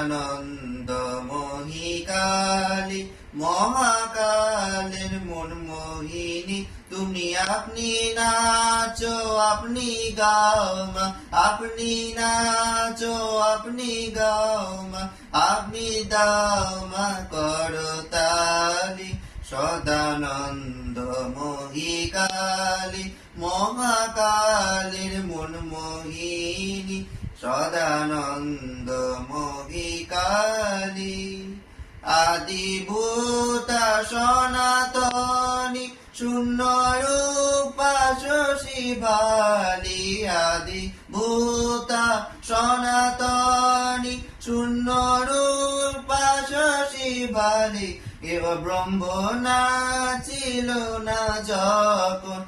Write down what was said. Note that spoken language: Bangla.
সদানন্দময়ী কালী মহাকালের মন মোহিনী তুমি আপনি নাচো আপনি গাও মা আপনি নাচো আপনি গাও মা আপনি দাও মা করতালি সদানন্দময়ী কালী মহাকালের মন মোহিনী সদানন্দময়ী কালী আদিভূতা সনাতনী শূন্য রূপা শশী বালি আদিভূতা সনাতনী শূন্য রূপা শশী বালি এব ব্রহ্ম নাচিল না যখন